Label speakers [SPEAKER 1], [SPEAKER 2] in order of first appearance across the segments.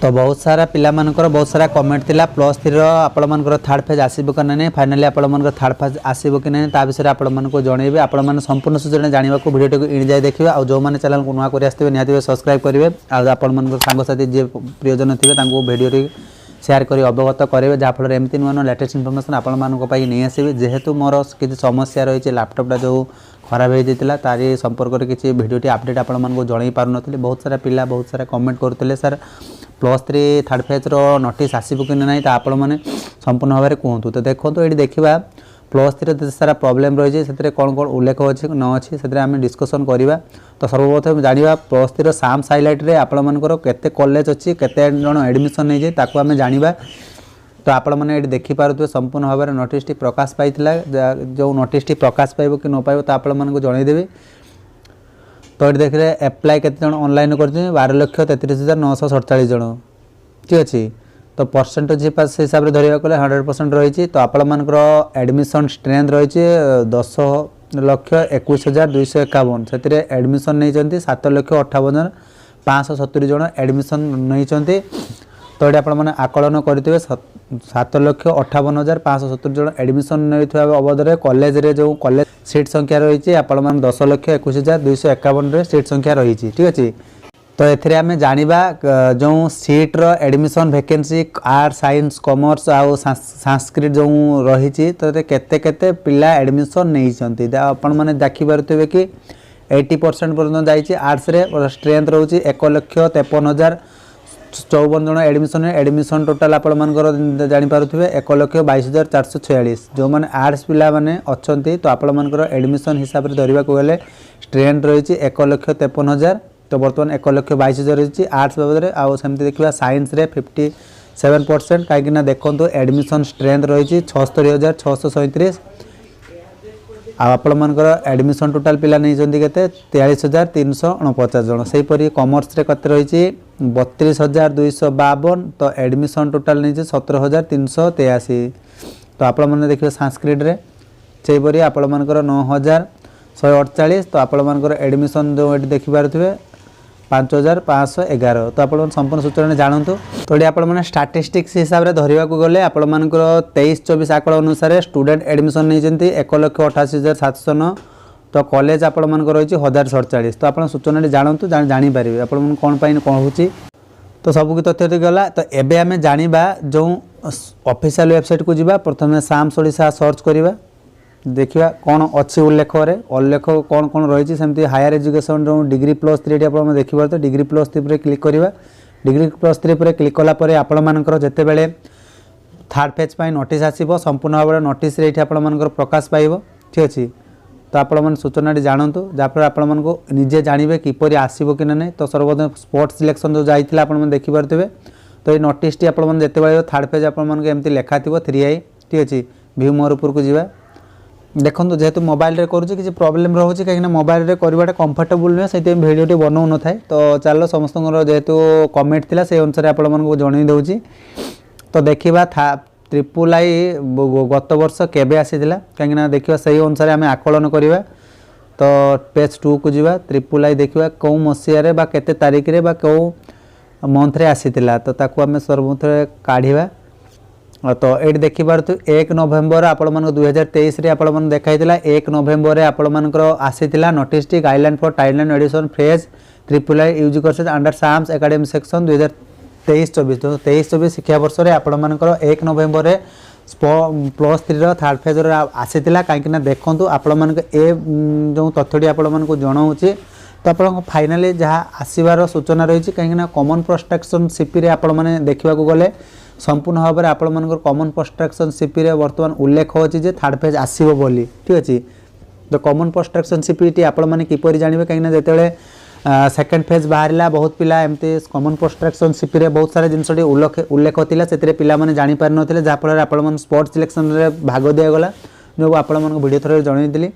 [SPEAKER 1] तो बहुत सारा पिला मानकर बहुत सारा कमेंट थिला प्लस 3 आपण मानकर थर्ड फेज आसीबो कि नहीं फाइनली आपण मानकर थर्ड फेज आसीबो कि नहीं ता विषय आपण मानको जणेबे आपण मान संपूर्ण सूचना जानिबा को वीडियो को इन जाय देखिबे आ जो माने चैनल को नुआ करी आस्ते निहाती सब्सक्राइब करिवे आ आपण मानकर सांग साथी जे प्रियजन थिबे तांको वीडियो रे शेयर करी अवगत करेंगे जहाँफल एमती नुआ नुआ लेटेस्ट इनफॉरमेशन आपण मानक पाई नहीं आसबे जेहेतु मोर किसी समस्या रही है लैपटॉपटा जो खराब हो जाता तारी संपर्क में किसी भिडियोटी अपडेट आपण मानक जणई पारन बहुत सारा पिला बहुत सारा कमेंट करते sir plus 3 third phase notice आसबो कि नहीं आपण मैंने संपूर्ण भाव में कहतु तो देखो ये देखा प्लस 3 जिते सारा प्रोब्लेम रही है कौन कौन उल्लेख अच्छे न अच्छी से आम डिस्कसन करवा तो सर्वप्रथम जाना प्लस 3 साम्स हाइलाइट रे आपण मानकर केते कॉलेज अच्छी केते जन एडमिशन नहीं जाए ताकू आम जाना तो आपण मैंने ये देखिपे संपूर्ण भाव में नोटिस प्रकाश पाई जो नोटिस प्रकाश पाइब कि न पाइब तो आपण मानक जनईदेवी तो ये देखिए एप्लाय केते जन ऑनलाइन कर 12,33,947 जन ठीक अच्छे तो परसेंटेज हिसाब से धरवा गले 100% रही तो आपण मानकर एडमिशन स्ट्रेंथ रही 10,21,251 से एडमिशन नहीं 7,58,570 जन एडमिशन नहीं तो ये आपण मैंने आकलन करेंगे 7,58,570 जन एडमिशन नहीं अवधि कॉलेज रे जो कॉलेज सीट संख्या रही आपण मैंने 10,21,251 सीट संख्या रही ठीक अच्छे तो ये आम जाना जो सीट्र admission vacancy art science commerce आउ संस्कृत जो रही तो केते केते पिला एडमिशन नहीं आपण मैंने देखिपे कि 80% पर्यटन जाइए आर्ट्स रे स्ट्रेंथ रोचे 1,53,054 जन एडमिशन टोटाल आपण मानकर जानीपारे 1,22,446 जो मैंने आर्ट्स पिला माने अच्छा तो आपण मानकर एडमिशन हिसाब से धरवा गले स्ट्रेंथ रही 1,53,000 तो बर्तमान 1,22,000 रही आर्ट्स बाबद आउ सेमती देखा साइंस रे 57% कहीं देखो एडमिशन स्ट्रेंथ रही 76,637 आपण मानकर एडमिशन टोटाल पिला नहीं के 43,349 जन से हीपरी कॉमर्स रे कत रही 32,252 तो एडमिशन टोटाल नहीं 17,383 तो आपण मैंने देखिए संस्कृत रे से हीपरी आपण मानकर 9,148 तो आपण मानकर एडमिशन जो ये देखिपे 5,511 तो आप संपूर्ण सूचना जानतु तो ये आपने स्टाटिस्टिक्स हिसाब से धरवा गले आपण मानकर 23-24 आंकड़ा अनुसार स्टूडेंट एडमिशन नहीं 1,88,709 तो कॉलेज आपण मानकर रही 1,047 तो आप सूचना जानतु जानीपारे आप कौन कौन हो तो सबकी तथ्य गला तो एबे आम जाना जो ऑफिशियल वेबसाइट को जीवा प्रथम साम्स ओडिशा सर्च करवा देखिए कौन अच्छी उल्लेख कौन कौन रही सेमती हायर एजुकेशन जो डिग्री प्लस 3 आप देखिए डिग्री प्लस 3 पर क्लिक करवा डिग्री प्लस 3 पर क्लिक कलापर आपण मानकर जिते बड़े थर्ड फेज पर नोटिस आसो संपूर्ण भाव में नोटिस ये आपर प्रकाश पाइब ठीक अच्छे तो आपण सूचना जानतु जहाँफल आपण निजे जानवे किपर आसो कि ना तो सर्वप्रथम स्पोर्ट्स सिलेक्शन जो जाइए आप देखिपे तो ये नोटिस टी आपते थर्ड फेज आपमती लेखा थी 3i ठीक अच्छे व्यू मोर उपरको जावा देखो जेहेतु मोबाइल रे करूँ किसी प्रोब्लेम रोचे कहीं मोबाइल रे करवाटा कंफर्टेबल नुहे से भिडियो बनाऊ न था तो चलो समस्त जेहेतु कमेंट थिला से अनुसार आपको जन दूसरी तो देखा ट्रिपल आई गत वर्ष केबे आसीथिला कहीं देखा से अनुसार आम आकलन करवा तो पेज 2 को जीवा ट्रिपल आई देखा कौ मसीह केते तारीख रे कौ मंथ रे आसीथिला तो ताकू आम सर्वप्रथम काढ़ा तो ये देखिपे 1 नवेम्बर आपण 2023 रे आपण देखाइला 1 नवेम्बर रे आपण मानकर आसीथिला नोटिस टी गाइडलाइन फॉर टाइडलाइन एडिशन फेज ट्रिपल आई यूज कर अंडर साम्स एकेडमिक सेक्शन 2023-24 तो 23-24 शिक्षा वर्ष रे आपण मानकर 1 नवेम्बर रे प्लस 3 थर्ड फेज रे आसीथिला कहीं देखंतु आपण मानक ए जो तथ्यटी आपण मानक जणाउची तो आप फाइनाली जहाँ आसबार सूचना रही कहीं कॉमन प्रोस्ट्रक्शन सीपी रे आपण माने देखा गले संपूर्ण भाव में आपण मानकर कॉमन प्रोस्ट्रक्शन सीपी रे वर्तमान उल्लेख अच्छी जे थर्ड फेज आसो बोली ठीक अच्छे तो कॉमन प्रोस्ट्रक्शन सीपी टी आपण माने किपर जानवे कहीं जिते सेकेंड फेज बाहर बहुत पिला एमती कॉमन प्रोस्ट्रक्शन सीपी रे बहुत सारा जिनस उल्लेख थिला से पिला माने जानी पारि नथिले जहाँफल आपण स्पोर्ट्स सिलेक्शन रे भाग दिगला जो आपण मन वीडियो थोड़े जनईली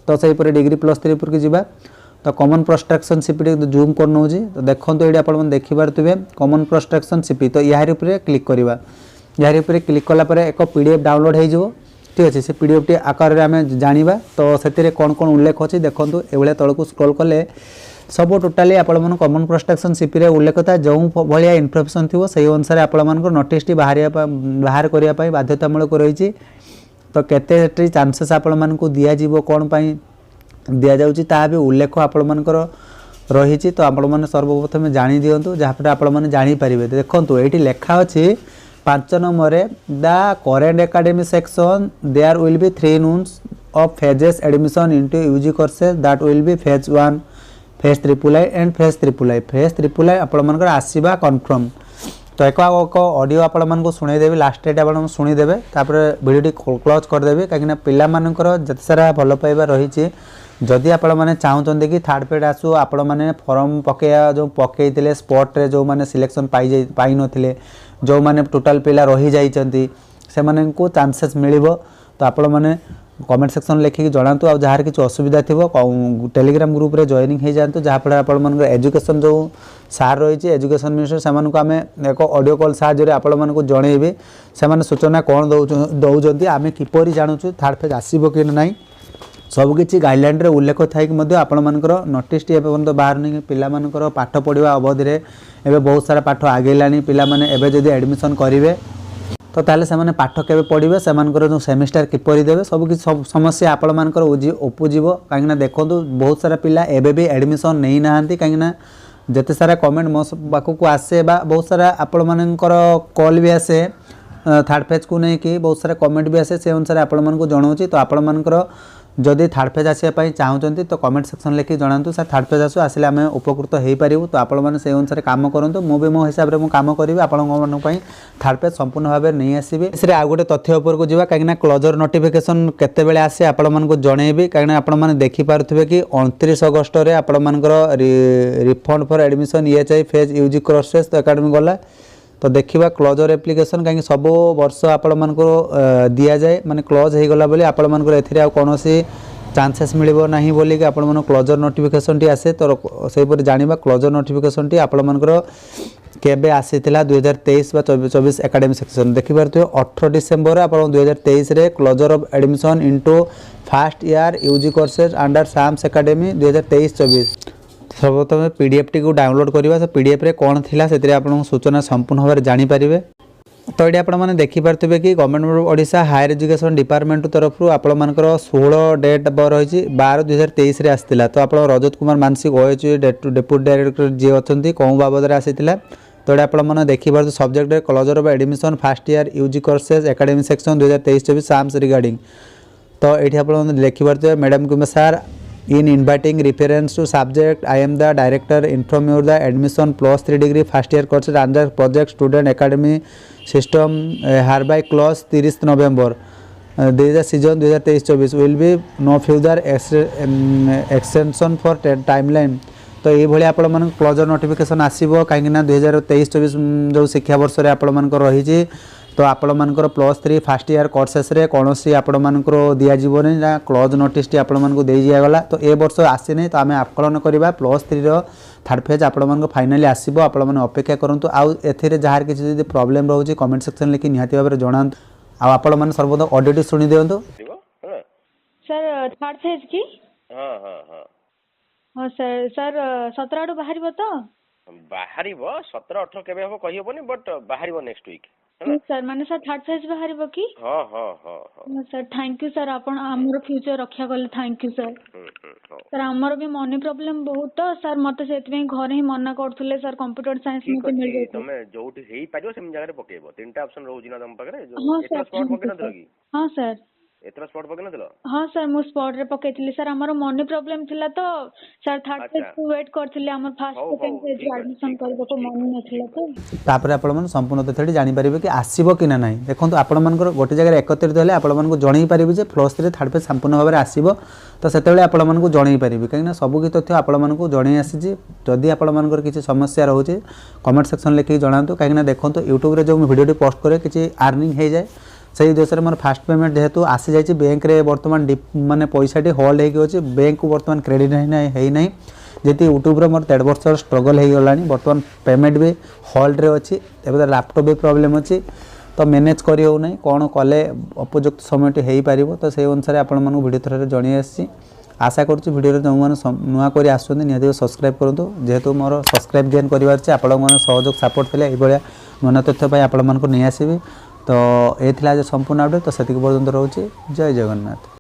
[SPEAKER 1] तो से डिग्री प्लस 3 पर जीवा तो कॉमन प्रोस्ट्रक्शन सीपी जूम कर नौ तो देखो ये आप देखिपे कॉमन प्रोस्ट्रक्शन सीपी तो यार क्लिक करवा यार क्लिक कलापर एक पीडीएफ डाउनलोड हो ठीक अच्छे से पीडीएफ टी आकार में आम जाना तो से कौन कौन उल्लेख अच्छी देखो ये तौक स्क्रॉल कले सब टोटाली आपण कॉमन प्रोस्ट्रक्शन सीपी रे उल्लेख था जो भाया इनफर्मेशन थी से अनुसार आपण नोटिस टी बाहर करने बाध्यतामूलक रही। तो केते चांसेस आपण मानक दिज्व कौन दि जाऊँगी भी उल्लेख आपण रही। तो आपण मैंने सर्वप्रथम जाणी दिंतु जहाँफल आपण जापर देखो ये लेखा अच्छी 5 number the current academic section there will be 3 नून्स of phases admission into UG courses that will be phase 1 phase triple I and phase triple I. Phase triple I आपण मानकर आसीबा कन्फर्म। तो एक ऑडियो आपण मानक शुणेदेवी लास्ट डेट आप शुणीदेवे video close करदेवी कहीं पिला मानकर जते सारा भल पाइबा रही। जदि आपण मैंने चाहते कि थर्ड पेड आसू आपण मैंने फॉर्म पकड़ा जो पकईले स्पॉट रे जो मैंने सिलेक्शन पाई नथिले जो मैंने टोटाल पिला रही जाइछंती से माने को चांसेस मिलिबो। तो आपण मैंने कमेंट सेक्शन लिखिक जनातु आ जार किसी असुविधा थी टेलीग्राम ग्रुप रे जॉइनिंग हो जातु जहाँफल आप एजुकेशन जो सार रही एजुकेशन मिनिस्टर से आम एक ऑडियो कॉल साहाय्य आपण मानक जनइबी से सूचना कौन दौरान आम किपर जानूँ थर्ड फेज आसब कि ना सबकि गाइडलाइन रे उल्लेख थी आपण मानकर नोटिस टी एपर्यंत बाहर नहीं पिला मानकर पाठ पढ़ा अवधि एवं बहुत सारा पाठ आगेलानी पिला माने एबे जदि एडमिशन करेंगे तो ताले से पाठ के पढ़े से जो सेमिस्टर किपर देवे सबकि समस्या आपण मानकर उपजीव कहीं देखो बहुत सारा पिला एबे भी एडमिशन नहीं ना कहीं जिते सारा कमेंट मो पाखक आसे बहुत सारा आपण मानकर कॉल भी आसे थर्ड फेज को नहीं कि बहुत सारा कमेंट भी आसे से अनुसार आपण मानक जनाऊँगी। तो आपण मानकर जदि थर्ड फेज आसापी चाहते तो कमेंट सेक्शन लिखि जनातु सर थर्ड फेज आसू आसिले आम उपकृत हो पारू। तो आपण मैंने से अनुसार काम करूँ मुझे मो हिसाब से कम करी आपण थर्ड फेज संपूर्ण भाव में नहीं आसबि। इस आउ गोटे तथ्य उपरको जावा कहीं क्लोजर नोटिफिकेशन केते आसे आपण मानक जनइबी कहीं आपण देखिपे कि 29 अगस्त में आपण मानकर refund for admission EHI phase UG courses तो एकेडमी गला। तो देखा क्लोजर एप्लिकेशन कहीं सब वर्ष आपण मानक दि जाए माने क्लोज हो गला बोली आपण मानक एथिरे कौन चांसेस मिलिबो नहीं बोली कि आपण मानक क्लोजर नोटिफिकेशन टी आसे। तो सेपरि जानिबा क्लोजर नोटिफिकेशन टी आपण मानकर केबे आसीथिला 2023 बा 24 एकेडमिक सेक्शन देखि पारथि 18 डिसेंबर आपण 2023 रे closure of admission into first year UG courses under SAMS academy 2023-24। सर्वप्रथम पीडीएफ टी को डाउनलोड करवा से पीडीएफ रे कौन थिला से आपन सूचना संपूर्ण भाव में जानी पारिबे। तो ये आपण मैंने देखिपे कि government of Odisha higher education department तरफ आपण मानकर 16 डेट रही 12/2023 रे आसतिला। तो आप रजत कुमार मानसिक OHU डेप्यूटी डायरेक्टर जी अच्छी कौन बाबद आसीथिला। तो ये मैंने देखिपार subject closure of admission first year UG courses academic section 2023-24 SAMS regarding. तो ये आप देखिपारे मैडम कुमार सार in inviting reference to subject I am the director inform you the admission +3 degree first year courses under project student academy system hereby close 30 November this is the season 2023-24 will be no further extension for timeline। तो ये भाई आपण मन closure notification आसीबो कहीं 2023-24 जो शिक्षा वर्ष रे आपण मन रही। तो आपण मानकर +3 फर्स्ट ईयर कोर्सेस रे कौन आपण मानकर दि जीवन ना क्लोज नोटिस टी आपण मानक दे दिगला। तो ए वर्ष आसी नहीं तो आम आकलन करवा +3 रो थर्ड फेज आपण मानक फाइनाली आसीबो आपण माने अपेक्षा करंतु। आउ एथिरे जहार किछि जदि प्रॉब्लम रहउची कमेंट सेक्शन लिखि निहाती भाबरे जणांतु। आ आपण माने सर्वप्रथम ऑडियो सुनि दियंतु।
[SPEAKER 2] सर थर्ड फेज की
[SPEAKER 3] हां हां हां
[SPEAKER 2] हां सर सर 17 आडू बाहरिबो तो
[SPEAKER 3] बाहरिबो 17 18 केबे हबो कहि हबोनी बट बाहरिबो नेक्स्ट वीक
[SPEAKER 2] सर माने सर थर्ड फेज बाहरिबो की
[SPEAKER 3] हां हां हां हां
[SPEAKER 2] सर थैंक यू सर आपण हमर फ्यूचर रक्षा करले थैंक यू सर। सर हमर भी मनी प्रॉब्लम बहुत तो सर मते सेति घर ही मना करथले सर कंप्यूटर साइंस मते मिल जाय
[SPEAKER 3] तमे जोठी हेई पारियो सेम जगह रे पकेबो तीनटा ऑप्शन रहउजी ना तम पकरे जो एटा स्पॉट पके न दलगी।
[SPEAKER 2] हां सर
[SPEAKER 3] एतरा स्पॉट पके न दलो।
[SPEAKER 2] हां सर मो स्पॉट रे पकेतिली सर हमर मनी प्रॉब्लम थिला तो सर थर्ड फेज को वेट करथिले हमर फर्स्ट सेकंड फेज एडमिशन करबो को मन नथिला तो
[SPEAKER 1] तापर आपण मन संपूर्ण तथ्यटी जानि परिबे कि आसीबो कि ना नाही। देखंतु आपण मानकर गोटे जगह एकत्रित होले आपण मानक जणई परिबे जे +3 थर्ड फेज संपूर्ण भाव में आसीबो। तो सेतेबेले आपण मानक जणई परिबे कहीं सब कि तथ्य आपण मानक जणई आसी। जदि आपण मानकर किछि समस्या रहउची कमेंट सेक्शन लिखि जणांतु कहीं देखंतु यूट्यूब रे जो वीडियो पोस्ट करे किछि अर्निंग हो जाए से उद्देश्य मोर फास्ट पेमेंट जेहेतु आसी जाइए बैंक रे वर्तमान माने पैसा होल्ड होगी बैंक को वर्तमान क्रेडिट है ना जी यूट्यूब रे मोर 1.5 वर्ष स्ट्रगल हो गला वर्तमान पेमेंट भी होल्ड रे अच्छी एवं लैपटॉप भी प्रॉब्लम अच्छी। तो मैनेज करी हो नहीं कौन कले उपयुक्त समय हो पार। तो से अनुसार आपण वीडियो थ्रू जन आसी आशा करुँच वीडियो जो मैंने नुआ कर आसुँच निहत सब्सक्राइब करूँ जेहेतु मोर सब्सक्राइब गेन कर सहयोग सपोर्ट थे ये नुआ तथ्य आपण नहीं आसबि तो ये संपूर्ण अपडेट तो से पर्यंत रोचे जय जगन्नाथ।